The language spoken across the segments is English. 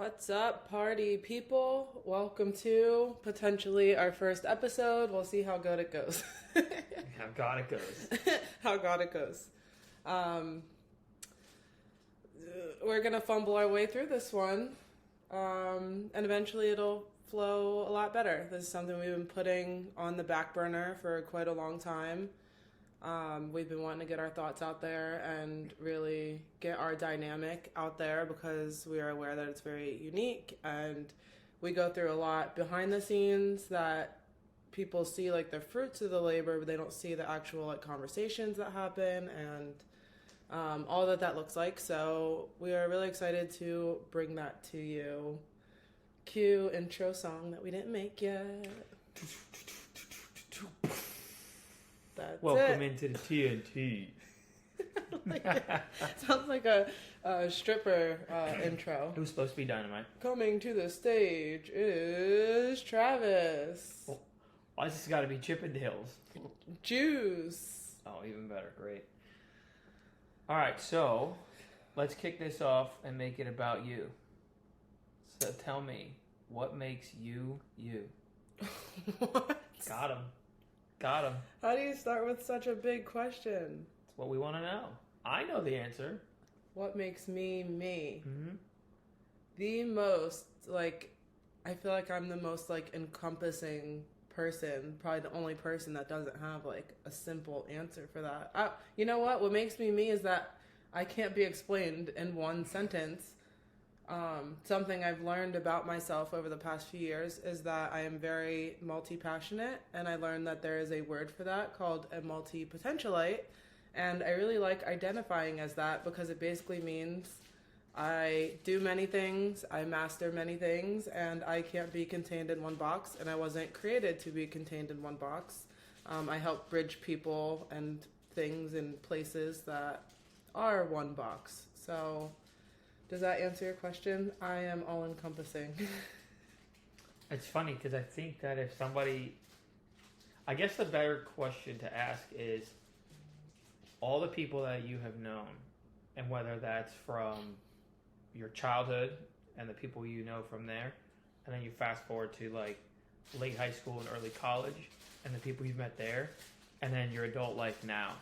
What's up, party people? Welcome to potentially our first episode. We'll see how good it goes. How God it goes. How God it goes. We're going to fumble our way through this one, and eventually it'll flow a lot better. This is something we've been putting on the back burner for quite a long time. We've been wanting to get our thoughts out there and really get our dynamic out there because we are aware that it's very unique and we go through a lot behind the scenes that people see like the fruits of the labor, but they don't see the actual like conversations that happen and all that looks like. So we are really excited to bring that to you. Cue intro song that we didn't make yet. That's Welcome it. into the TNT. Sounds like a stripper intro. It was supposed to be Dynamite. Coming to the stage is Travis. Oh, why has this got to be Chippendales? Juice. Oh, even better. Great. All right, so let's kick this off and make it about you. So tell me, what makes you you? What? Got him. Got him. How do you start with such a big question? That's what we want to know. I know the answer. What makes me me? Mm-hmm. The most, like, I feel like I'm the most, like, encompassing person. Probably the only person that doesn't have, like, a simple answer for that. You know what? What makes me me is that I can't be explained in one sentence. Something I've learned about myself over the past few years is that I am very multi-passionate, and I learned that there is a word for that called a multi-potentialite, and I really like identifying as that because it basically means I do many things, I master many things, and I can't be contained in one box, and I wasn't created to be contained in one box. I help bridge people and things in places that are one box. So does that answer your question? I am all-encompassing. It's funny because I think that if somebody... I guess the better question to ask is all the people that you have known, and whether that's from your childhood and the people you know from there, and then you fast forward to like late high school and early college and the people you've met there, and then your adult life now.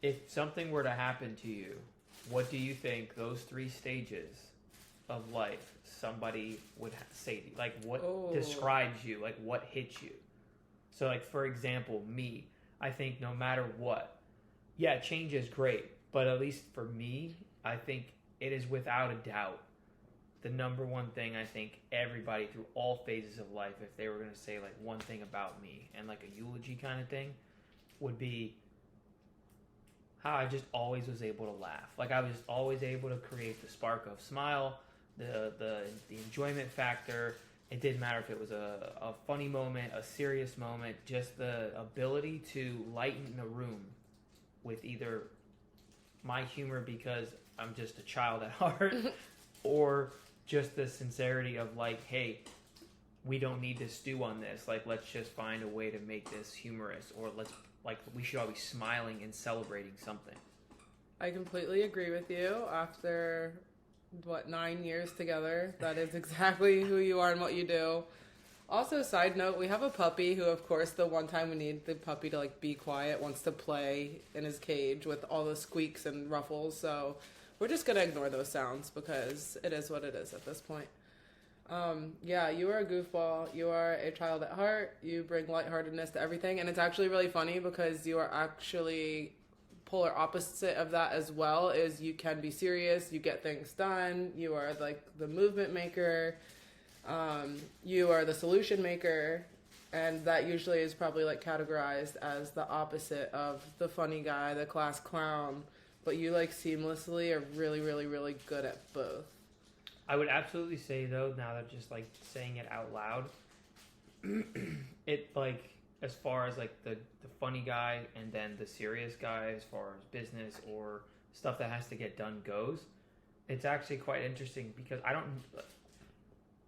If something were to happen to you, what do you think those three stages of life somebody would say to you? Like, what describes you? Like, what hits you? So, like, for example, me, I think no matter what, yeah, change is great. But at least for me, I think it is without a doubt the number one thing I think everybody through all phases of life, if they were going to say, like, one thing about me and, like, a eulogy kind of thing, would be how I just always was able to laugh. Like I was always able to create the spark of smile, the enjoyment factor. It didn't matter if it was a funny moment, a serious moment, just the ability to lighten the room with either my humor because I'm just a child at heart or just the sincerity of like, hey, we don't need to stew on this. Like, let's just find a way to make this humorous, or we should all be smiling and celebrating something. I completely agree with you. After, 9 years together, that is exactly who you are and what you do. Also, side note, we have a puppy who, of course, the one time we need the puppy to, like, be quiet, wants to play in his cage with all the squeaks and ruffles. So we're just going to ignore those sounds because it is what it is at this point. Yeah, you are a goofball. You are a child at heart. You bring lightheartedness to everything. And it's actually really funny because you are actually polar opposite of that as well. Is you can be serious. You get things done. You are like the movement maker. You are the solution maker. And that usually is probably like categorized as the opposite of the funny guy, the class clown. But you like seamlessly are really, really, really good at both. I would absolutely say, though, now that just, like, saying it out loud, it, like, as far as, like, the funny guy and then the serious guy as far as business or stuff that has to get done goes, it's actually quite interesting because I don't,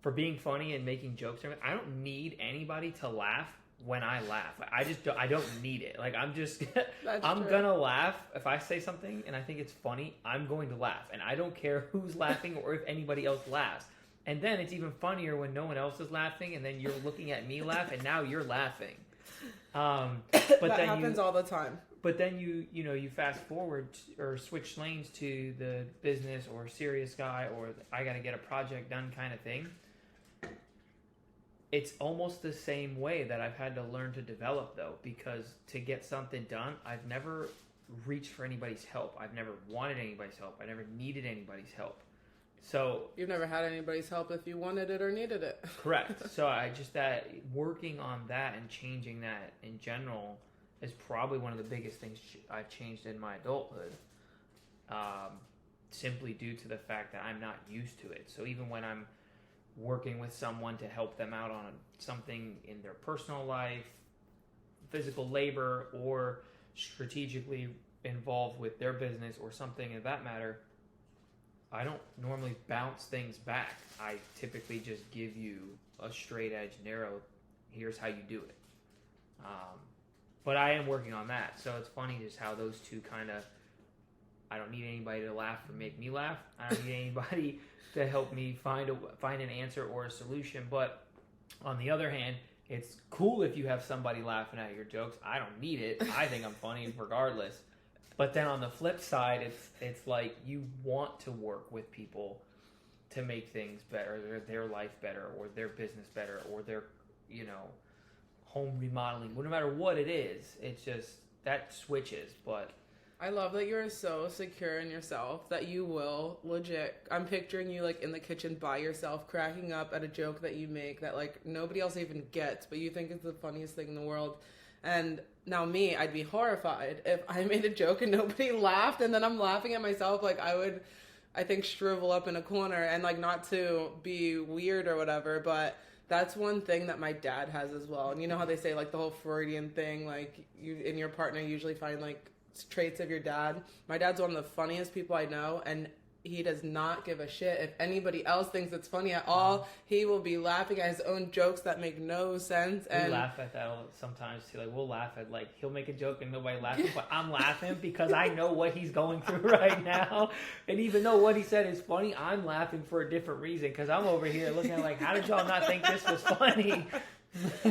for being funny and making jokes, I don't need anybody to laugh when I laugh. I don't need it. Like I'm just I'm true. gonna laugh if I say something and I think it's funny. I'm going to laugh, and I don't care who's laughing or if anybody else laughs. And then it's even funnier when no one else is laughing, and then you're looking at me laugh, and now you're laughing. But that then happens all the time. But then you fast forward or switch lanes to the business or serious guy or I got to get a project done kind of thing. It's almost the same way that I've had to learn to develop, though, because to get something done, I've never reached for anybody's help. I've never wanted anybody's help. I never needed anybody's help. So you've never had anybody's help if you wanted it or needed it. Correct. So that working on that and changing that in general is probably one of the biggest things I've changed in my adulthood, simply due to the fact that I'm not used to it. So even when I'm working with someone to help them out on something in their personal life, physical labor, or strategically involved with their business or something of that matter, I don't normally bounce things back. I typically just give you a straight edge, narrow, here's how you do it. But I am working on that. So it's funny just how those two kind of, I don't need anybody to laugh or make me laugh. I don't need anybody to help me find an answer or a solution. But on the other hand, it's cool if you have somebody laughing at your jokes. I don't need it. I think I'm funny regardless. But then on the flip side, it's like you want to work with people to make things better, or their life better, or their business better, or their, home remodeling. No matter what it is, it's just that switches. But I love that you're so secure in yourself that you will legit. I'm picturing you like in the kitchen by yourself, cracking up at a joke that you make that like nobody else even gets, but you think it's the funniest thing in the world. And now me, I'd be horrified if I made a joke and nobody laughed, and then I'm laughing at myself. Like I would, I think, shrivel up in a corner, and like not to be weird or whatever, but that's one thing that my dad has as well. And you know how they say like the whole Freudian thing, like you in your partner usually find like traits of your dad. My dad's one of the funniest people I know, and he does not give a shit if anybody else thinks it's funny at all. He will be laughing at his own jokes that make no sense. And we laugh at that sometimes too. Like we'll laugh at like he'll make a joke and nobody laughs, but I'm laughing because I know what he's going through right now. And even though what he said is funny, I'm laughing for a different reason because I'm over here looking at like, how did y'all not think this was funny?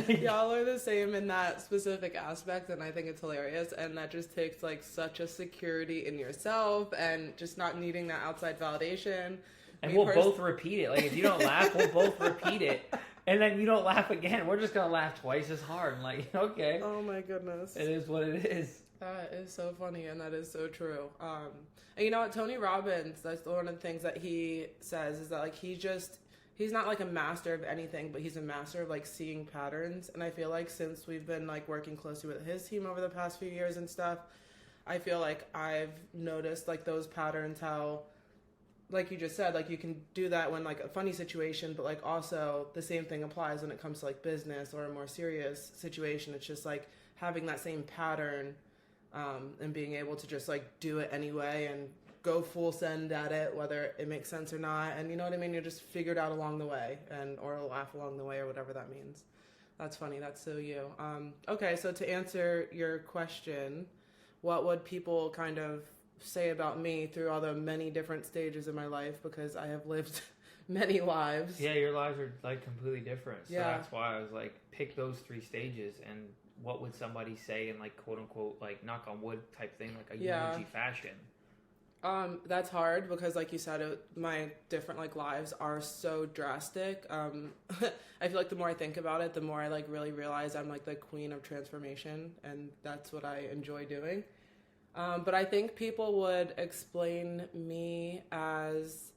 Y'all are the same in that specific aspect, and I think it's hilarious, and that just takes like such a security in yourself and just not needing that outside validation. And we'll both repeat it. Like if you don't laugh, we'll both repeat it, and then you don't laugh again, we're just gonna laugh twice as hard. And like, okay, oh my goodness, it is what it is. That is so funny, and that is so true. And you know what, Tony Robbins, that's one of the things that he says is that like he's not like a master of anything, but he's a master of like seeing patterns. And I feel like since we've been like working closely with his team over the past few years and stuff, I feel like I've noticed like those patterns, how like you just said, like you can do that when like a funny situation, but like also the same thing applies when it comes to like business or a more serious situation. It's just like having that same pattern and being able to just like do it anyway and go full send at it, whether it makes sense or not. And you know what I mean? You're just figured out along the way or laugh along the way or whatever that means. That's funny. That's so you. Okay, so to answer your question, what would people kind of say about me through all the many different stages of my life? Because I have lived many lives. Yeah, your lives are like completely different. So yeah. That's why I was like, pick those 3 stages and what would somebody say in like quote unquote like knock on wood type thing, like a eulogy fashion. That's hard because like you said, my different like lives are so drastic. I feel like the more I think about it, the more I like really realize I'm like the queen of transformation, and that's what I enjoy doing. But I think people would explain me as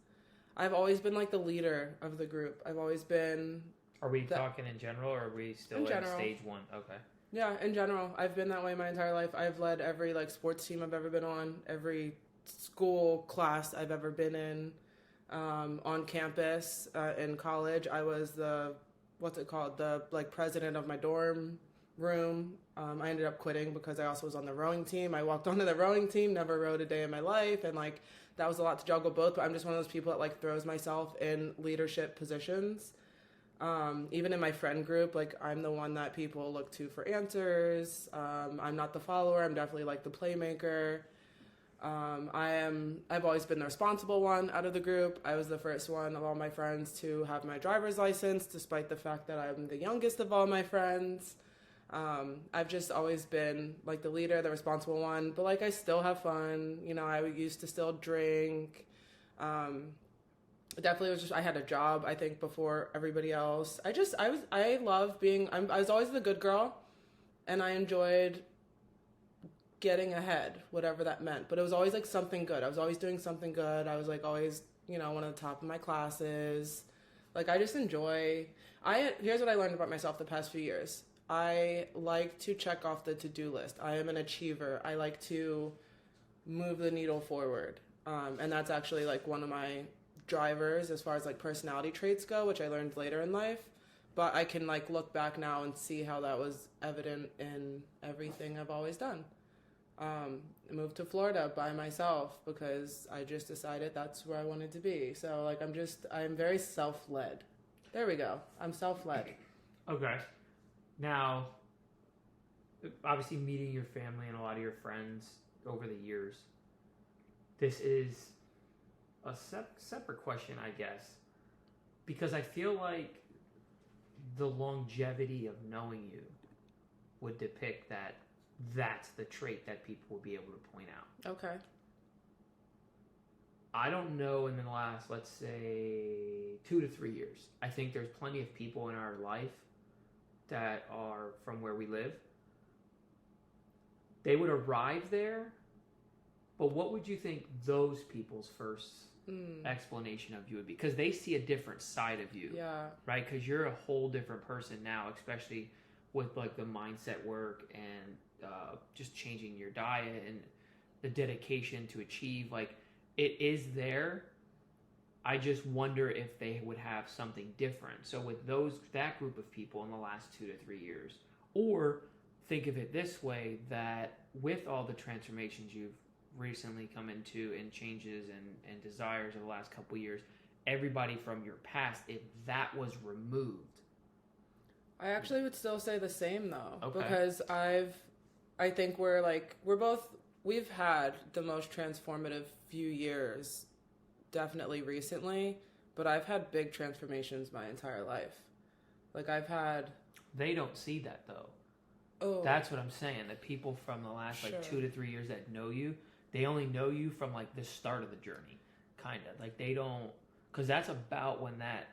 I've always been like the leader of the group. I've always been... Are we talking in general, or are we still in stage 1? Okay. Yeah, in general. I've been that way my entire life. I've led every like sports team I've ever been on, every school class I've ever been in, on campus, in college. I was the like president of my dorm room. I ended up quitting because I also was on the rowing team. I walked onto the rowing team, never rowed a day in my life, and like that was a lot to juggle both, but I'm just one of those people that like throws myself in leadership positions. Even in my friend group, like I'm the one that people look to for answers. I'm not the follower. I'm definitely like the playmaker. I've always been the responsible one out of the group. I was the first one of all my friends to have my driver's license, despite the fact that I'm the youngest of all my friends. I've just always been like the leader, the responsible one, but like I still have fun. You know, I used to still drink. Definitely was just, I had a job, I think, before everybody else. I love being, I was always the good girl, and I enjoyed getting ahead, whatever that meant. But it was always like something good. I was always doing something good. I was like always, you know, one of the top of my classes. Like I just enjoy, here's what I learned about myself the past few years. I like to check off the to-do list. I am an achiever. I like to move the needle forward. And that's actually like one of my drivers as far as like personality traits go, which I learned later in life. But I can like look back now and see how that was evident in everything I've always done. I moved to Florida by myself because I just decided that's where I wanted to be. So like I'm very self-led. There we go. I'm self-led. Okay. Now, obviously meeting your family and a lot of your friends over the years, this is a separate question, I guess, because I feel like the longevity of knowing you would depict that that's the trait that people would be able to point out. Okay. I don't know in the last, let's say, 2 to 3 years. I think there's plenty of people in our life that are from where we live. They would arrive there, but what would you think those people's first explanation of you would be? Because they see a different side of you. Yeah. Right? Because you're a whole different person now, especially with like the mindset work and just changing your diet and the dedication to achieve. Like, it is there. I just wonder if they would have something different. So with that group of people in the last 2 to 3 years, or think of it this way, that with all the transformations you've recently come into and changes and desires of the last couple of years, everybody from your past, if that was removed. I actually would still say the same though, okay. Because I think we've had the most transformative few years, definitely recently, but I've had big transformations my entire life. Like They don't see that though. Oh. That's what I'm saying. The people from the last Sure. 2 to 3 years that know you, they only know you from like the start of the journey, kind of. Like they don't, because that's about when that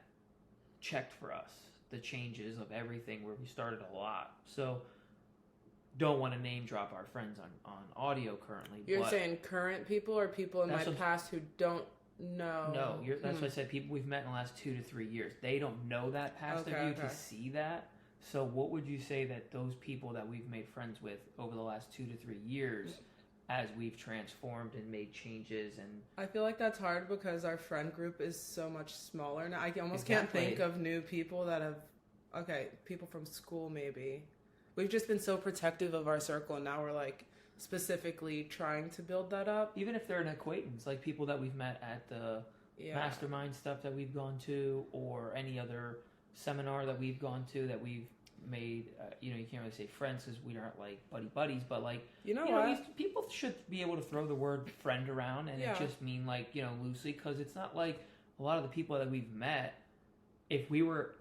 checked for us, the changes of everything where we started a lot. So don't want to name drop our friends on audio currently. You're saying current people or people in my past who don't know? No, that's what I said. People we've met in the last 2 to 3 years. They don't know that past of you to see that. So what would you say that those people that we've made friends with over the last 2 to 3 years, as we've transformed and made changes? And I feel like that's hard because our friend group is so much smaller now. I almost can't think of new people that have, people from school maybe. We've just been so protective of our circle, and now we're like specifically trying to build that up. Even if they're an acquaintance, like people that we've met at the mastermind stuff that we've gone to, or any other seminar that we've gone to that we've made, you can't really say friends because we aren't like buddies, but like, people should be able to throw the word friend around and it just mean like, loosely, because it's not like a lot of the people that we've met, if we were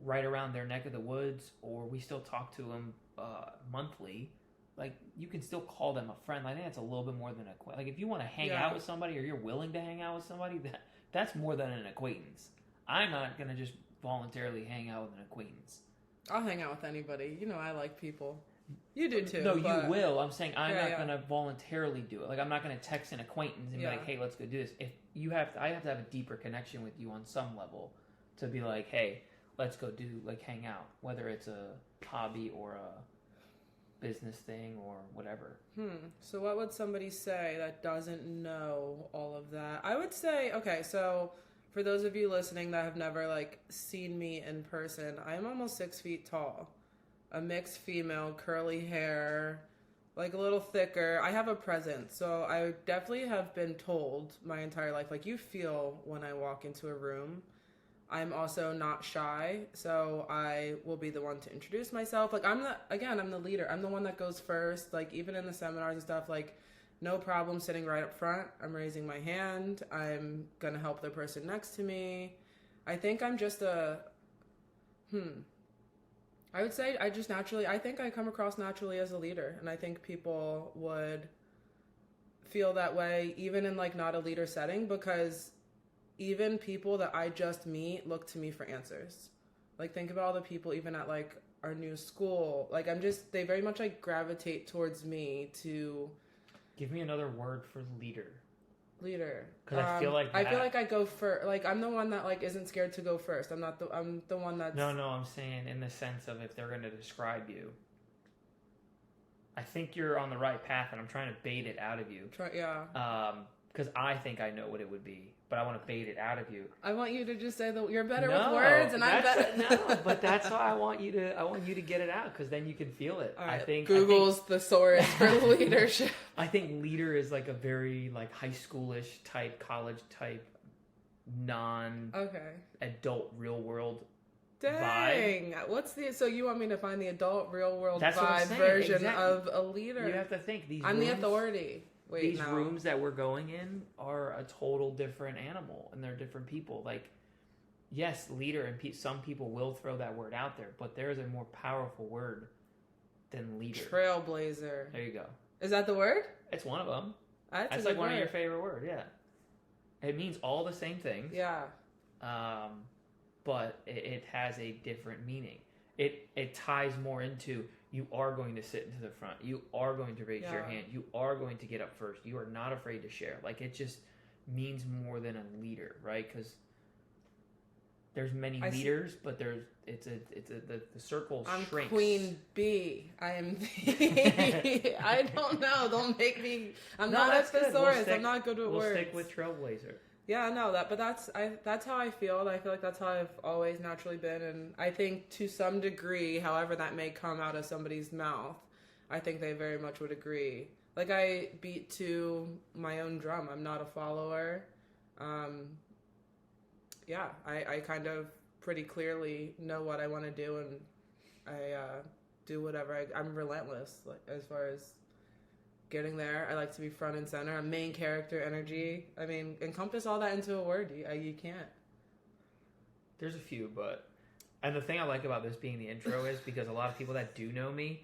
right around their neck of the woods or we still talk to them monthly, like you can still call them a friend. I think that's a little bit more than like if you want to hang out with somebody or you're willing to hang out with somebody, that's more than an acquaintance. I'm not going to just voluntarily hang out with an acquaintance. I'll hang out with anybody. I like people. You do too. No, you will. I'm saying I'm not going to voluntarily do it. Like I'm not going to text an acquaintance and be like, hey, let's go do this. If I have to have a deeper connection with you on some level to be like, hey, let's go hang out, whether it's a hobby or a business thing or whatever. So what would somebody say that doesn't know all of that? I would say, so for those of you listening that have never seen me in person, I'm almost 6 feet tall, a mixed female, curly hair, a little thicker. I have a presence, so I definitely have been told my entire life, you feel when I walk into a room. I'm also not shy, so I will be the one to introduce myself. Like, I'm the leader. I'm the one that goes first. Like, even in the seminars and stuff, like, no problem sitting right up front. I'm raising my hand. I'm gonna help the person next to me. I think I'm just I would say I think I come across naturally as a leader, and I think people would feel that way even in, like, not a leader setting, because even people that I just meet look to me for answers. Like, think about all the people even at, like, our new school. Like, they very much, like, gravitate towards me to... Give me another word for leader. Leader. Because I feel like I go first. Like, I'm the one that, like, isn't scared to go first. I'm the one that's... No, I'm saying in the sense of if they're going to describe you. I think you're on the right path, and I'm trying to bait it out of you. Because I think I know what it would be, but I want to bait it out of you. I want you to just say that you're better with words, and I'm better. No, but that's why I want you to get it out, because then you can feel it. Right. I think Google's thesaurus for leadership. I think leader is like a very, like, high schoolish type, college type, adult real world vibe. So you want me to find the adult real world vibe version of a leader? You have to think I'm the authority. Wait, these rooms that we're going in are a total different animal, and they're different people. Like, yes, leader, and some people will throw that word out there, but there is a more powerful word than leader. Trailblazer. There you go. Is that the word? It's one of them. That's like one of your favorite words. Yeah, it means all the same things. Yeah. But it has a different meaning. It ties more into, you are going to sit into the front. You are going to raise your hand. You are going to get up first. You are not afraid to share. Like, it just means more than a leader, right? Because there's many leaders, but the circle shrinks. I'm Queen Bee. I am the... I don't know. Don't make me... I'm not a thesaurus. I'm not good with words. We'll stick with Trailblazer. Yeah, no, but that's how I feel. I feel like that's how I've always naturally been, and I think to some degree, however that may come out of somebody's mouth, I think they very much would agree. Like, I beat to my own drum. I'm not a follower. I kind of pretty clearly know what I want to do, and I do whatever. I'm relentless, like, as far as getting there. I like to be front and center. I'm main character energy. I mean, encompass all that into a word. You can't. There's a few, and the thing I like about this being the intro is because a lot of people that do know me,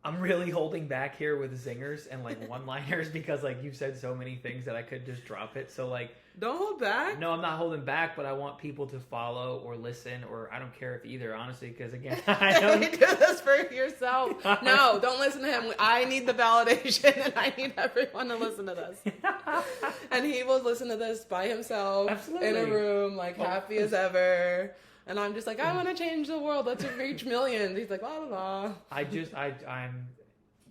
I'm really holding back here with zingers and, like, one-liners because, like, you've said so many things that I could just drop it. So, like, don't hold back. No, I'm not holding back, but I want people to follow or listen, or I don't care if either, honestly, because, again, I don't... You do this for yourself. No, don't listen to him. I need the validation, and I need everyone to listen to this. And he will listen to this by himself. Absolutely. In a room, like, happy as ever. And I'm just like, I want to change the world. Let's reach millions. He's like, la la la.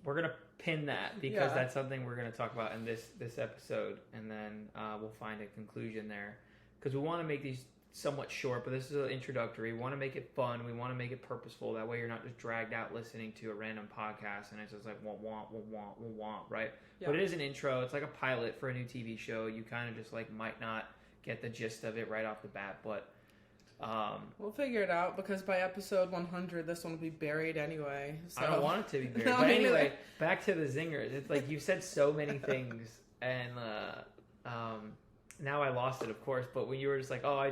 We're going to pin that because that's something we're going to talk about in this episode. And then we'll find a conclusion there. Because we want to make these somewhat short, but this is an introductory. We want to make it fun. We want to make it purposeful. That way you're not just dragged out listening to a random podcast and it's just like, want, right? Yeah. But it is an intro. It's like a pilot for a new TV show. You kind of just, like, might not get the gist of it right off the bat, but... we'll figure it out because by episode 100 this one will be buried anyway, so. I don't want it to be buried. But anyway, back to the zingers. It's like you've said so many things and now I lost it, of course, but when you were just like, I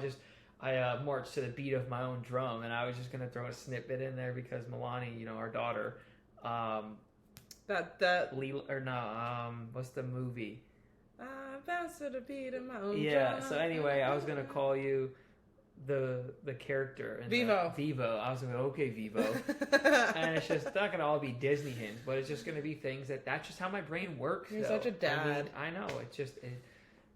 marched to the beat of my own drum, and I was just gonna throw a snippet in there because Milani, our daughter, what's the movie? I bounced to the beat of my own drum. Yeah, so anyway, I was gonna call you the character in Vivo. I was gonna go, okay, Vivo. And it's just not gonna all be Disney hints, but it's just gonna be things that's just how my brain works. You're such a dad. I know.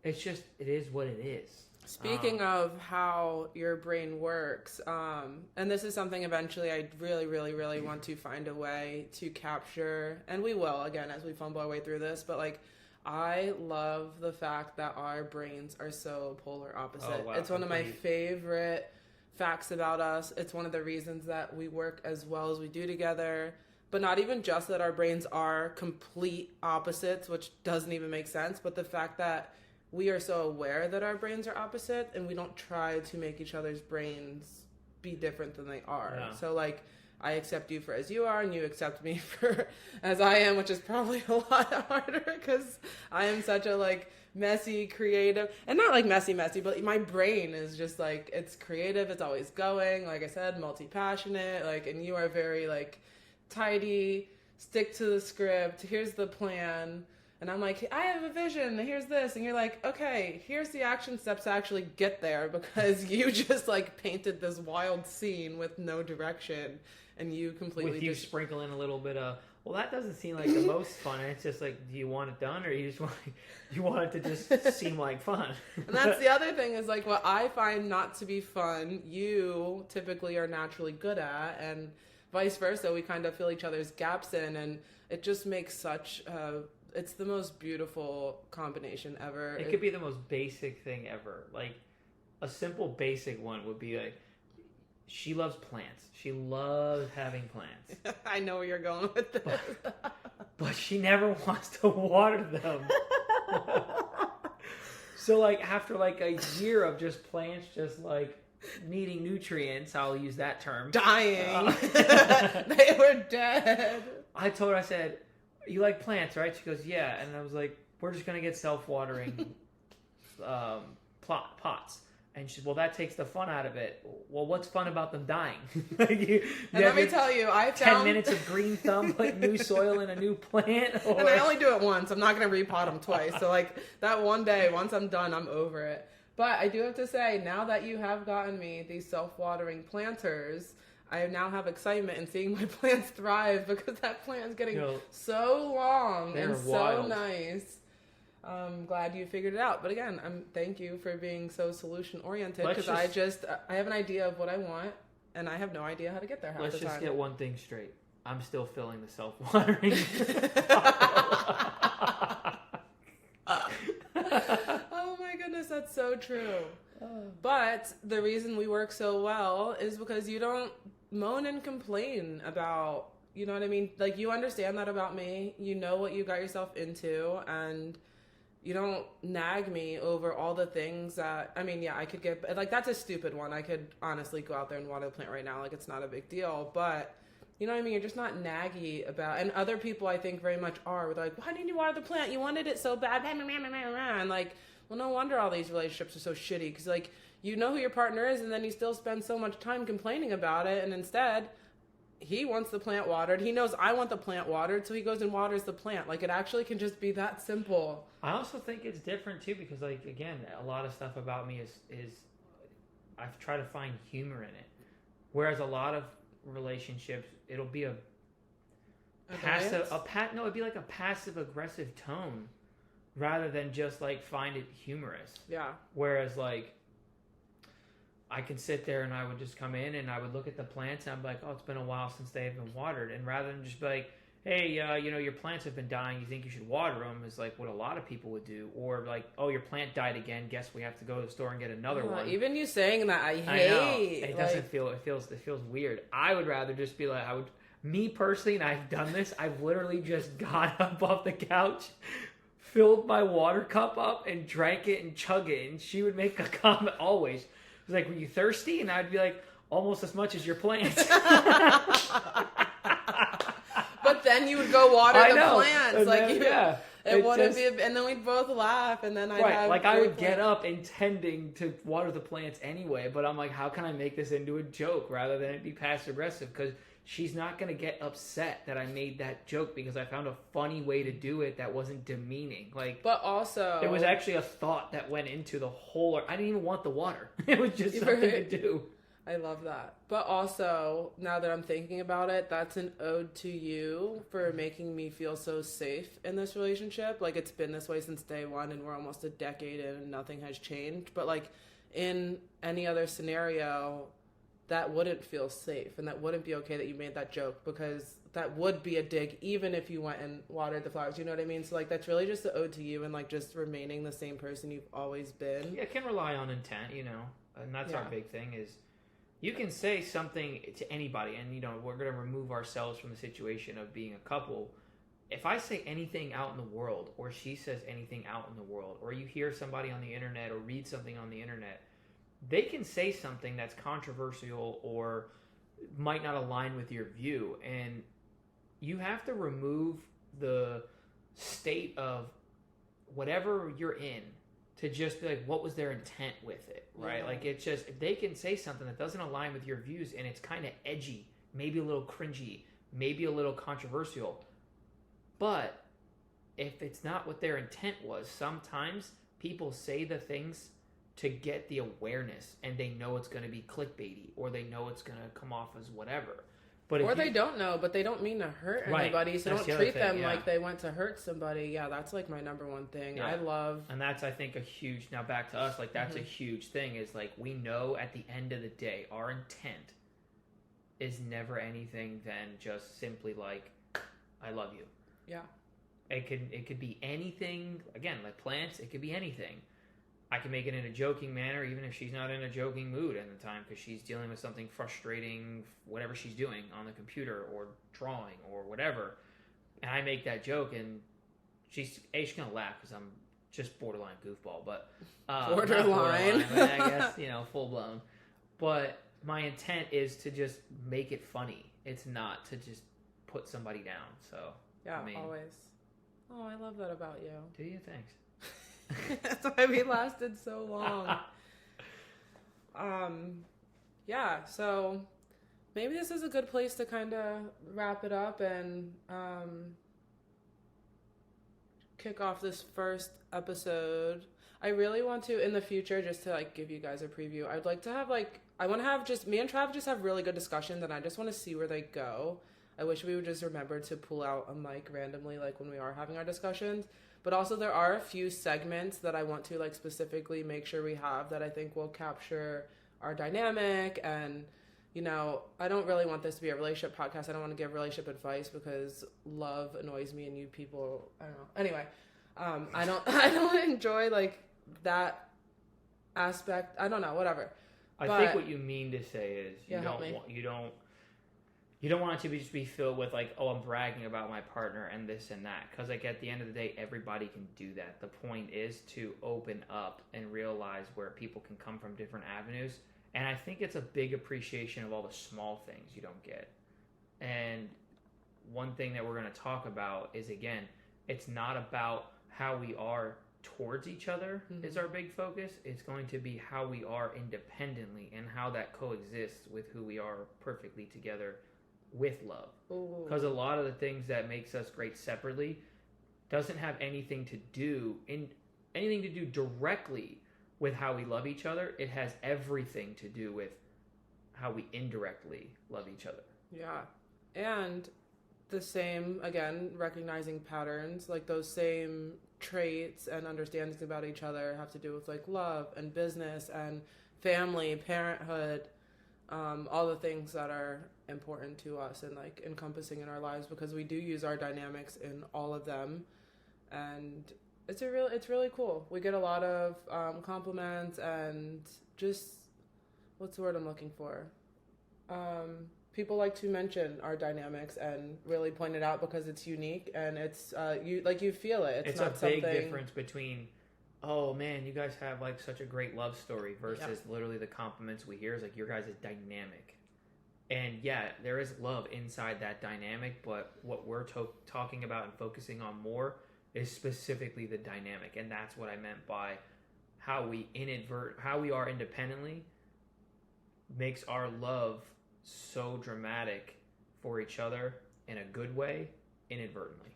It is what it is. Speaking of how your brain works, and this is something eventually I really, really, really want to find a way to capture, and we will, again, as we fumble our way through this, but, like, I love the fact that our brains are so polar opposite. Oh, wow. It's one of my favorite facts about us. It's one of the reasons that we work as well as we do together. But not even just that our brains are complete opposites, which doesn't even make sense, but the fact that we are so aware that our brains are opposite, and we don't try to make each other's brains be different than they are. Yeah. So like, I accept you for as you are, and you accept me for as I am, which is probably a lot harder because I am such a like messy, creative, and not like messy, but my brain is just like, it's creative, it's always going. Like I said, multi-passionate, like, and you are very like tidy, stick to the script, here's the plan. And I'm like, I have a vision, here's this. And you're like, okay, here's the action steps to actually get there, because you just like painted this wild scene with no direction. And you completely with you just sprinkle in a little bit of, well, that doesn't seem like the most fun. And it's just like, do you want it done, or you just want it to just seem like fun? And that's the other thing, is like, what I find not to be fun, you typically are naturally good at, and vice versa. We kind of fill each other's gaps in, and it just makes such it's the most beautiful combination ever. It could be the most basic thing ever. Like, a simple basic one would be like, she loves plants. She loves having plants. I know where you're going with this. But she never wants to water them. So like, after like a year of just plants just like needing nutrients, I'll use that term. Dying. They were dead. I told her, I said, you like plants, right? She goes, yeah. And I was like, we're just going to get self-watering pots. And she said, well, that takes the fun out of it. Well, what's fun about them dying? And let me tell you, I found 10 minutes of green thumb, put new soil in a new plant. Or... And I only do it once. I'm not going to repot them twice. So like, that one day, once I'm done, I'm over it. But I do have to say, now that you have gotten me these self-watering planters, I now have excitement in seeing my plants thrive, because that plant is getting so long and so nice. I'm glad you figured it out. But again, thank you for being so solution oriented, because I have an idea of what I want, and I have no idea how to get there half the time. Let's just get one thing straight. I'm still filling the self-watering. Oh my goodness, that's so true. But the reason we work so well is because you don't moan and complain about, you know what I mean? Like, you understand that about me. You know what you got yourself into, and you don't nag me over all the things that, I mean, yeah, I could get, like, that's a stupid one. I could honestly go out there and water the plant right now. Like, it's not a big deal. But, you know what I mean? You're just not naggy about, and other people I think very much are. They're like, why didn't you water the plant? You wanted it so bad. And like, well, no wonder all these relationships are so shitty. Because, like, you know who your partner is, and then you still spend so much time complaining about it. And instead, he wants the plant watered. He knows I want the plant watered, so he goes and waters the plant. Like, it actually can just be that simple. I also think it's different too, because like, again, a lot of stuff about me is I've tried to find humor in it. Whereas a lot of relationships, it'll be it'd be like a passive aggressive tone rather than just like find it humorous. Yeah. Whereas like, I could sit there and I would just come in and I would look at the plants and I'm like, oh, it's been a while since they've been watered. And rather than just be like, hey, your plants have been dying, you think you should water them, is like what a lot of people would do. Or like, oh, your plant died again, guess we have to go to the store and get another one. Even you saying that, I hate. I know. It doesn't feel, it feels weird. I would rather just be like, me personally, and I've done this, I've literally just got up off the couch, filled my water cup up and drank it and chug it. And she would make a comment always. It was like, were you thirsty? And I'd be like, almost as much as your plants. But then you would go water the plants. And like, then, it wouldn't be, and then we'd both laugh, and then I'd have like I would get up intending to water the plants anyway, but I'm like, how can I make this into a joke rather than it be passive aggressive? Because she's not going to get upset that I made that joke because I found a funny way to do it that wasn't demeaning. Like, but also, there was actually a thought that went into the whole. I didn't even want the water. It was just something to do. I love that. But also, now that I'm thinking about it, that's an ode to you for making me feel so safe in this relationship. Like, it's been this way since day one, and we're almost a decade in, and nothing has changed. But, like, in any other scenario, that wouldn't feel safe, and that wouldn't be okay that you made that joke, because that would be a dig, even if you went and watered the flowers. You know what I mean? So, like, that's really just an ode to you and, like, just remaining the same person you've always been. Yeah, it can rely on intent, you know, and that's our big thing is... You can say something to anybody, and, you know, we're going to remove ourselves from the situation of being a couple. if I say anything out in the world, or she says anything out in the world, or you hear somebody on the internet or read something on the internet, they can say something that's controversial or might not align with your view. And you have to remove the state of whatever you're in to just be like, what was their intent with it, right? Like, it's just, if they can say something that doesn't align with your views and it's kind of edgy, maybe a little cringy, maybe a little controversial, but if it's not what their intent was, sometimes people say the things to get the awareness, and they know it's going to be clickbaity, or they know it's going to come off as whatever. But or they don't know, but they don't mean to hurt anybody, so don't treat them like they went to hurt somebody. Yeah, that's like my number one thing. I love... And that's, I think, a huge... Now back to us, like, that's a huge thing, is like, we know at the end of the day, our intent is never anything than just simply like, I love you. Yeah. It could be anything, again, like plants, it could be anything. I can make it in a joking manner, even if she's not in a joking mood at the time, because she's dealing with something frustrating, whatever she's doing on the computer or drawing or whatever. And I make that joke, and she's going to laugh because I'm just borderline goofball, but borderline. But I guess, full blown. But my intent is to just make it funny. It's not to just put somebody down. So yeah, always. Oh, I love that about you. Do you? Thanks. That's why we lasted so long. Yeah, so maybe this is a good place to kind of wrap it up and kick off this first episode. I really want to, in the future, just to like give you guys a preview, I'd like to have I want to have just, me and Trav just have really good discussions, and I just want to see where they go. I wish we would just remember to pull out a mic randomly, like when we are having our discussions. But also there are a few segments that I want to like specifically make sure we have that I think will capture our dynamic. And, I don't really want this to be a relationship podcast. I don't want to give relationship advice because love annoys me, and you people, I don't know. Anyway, I don't enjoy like that aspect. I don't know, whatever. I think what you mean to say is you don't want it to just be filled with like, oh, I'm bragging about my partner and this and that. Because like at the end of the day, everybody can do that. The point is to open up and realize where people can come from different avenues. And I think it's a big appreciation of all the small things you don't get. And one thing that we're going to talk about is, again, it's not about how we are towards each other is our big focus. It's going to be how we are independently and how that coexists with who we are perfectly together with love. Because a lot of the things that makes us great separately doesn't have anything to do directly with how we love each other. It has everything to do with how we indirectly love each other. Yeah. And the same, again, recognizing patterns, like those same traits and understandings about each other have to do with like love and business and family, parenthood, all the things that are important to us and like encompassing in our lives, because we do use our dynamics in all of them. And it's really cool. We get a lot of compliments and just, what's the word I'm looking for? People like to mention our dynamics and really point it out because it's unique and it's you feel it. It's not a big difference between, oh man, you guys have like such a great love story versus literally the compliments we hear is like your guys' dynamic. And yeah, there is love inside that dynamic, but what we're talking about and focusing on more is specifically the dynamic. And that's what I meant by how we are independently makes our love so dramatic for each other in a good way, inadvertently.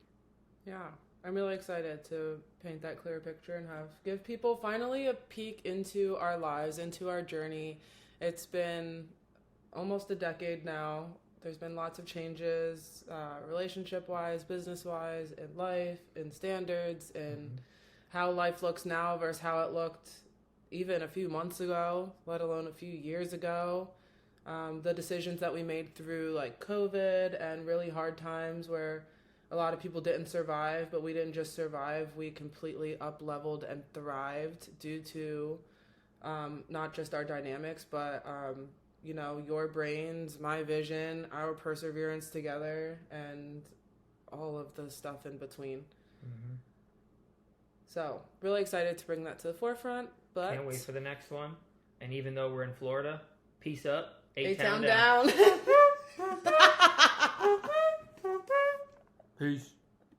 Yeah, I'm really excited to paint that clearer picture and give people finally a peek into our lives, into our journey. It's been almost a decade now. There's been lots of changes, relationship-wise, business-wise, in life, in standards, in how life looks now versus how it looked even a few months ago, let alone a few years ago. The decisions that we made through like COVID and really hard times where a lot of people didn't survive, but we didn't just survive, we completely up-leveled and thrived due to not just our dynamics, but your brains, my vision, our perseverance together, and all of the stuff in between. Mm-hmm. So, really excited to bring that to the forefront. But can't wait for the next one. And even though we're in Florida, peace up. A-Town down. Peace.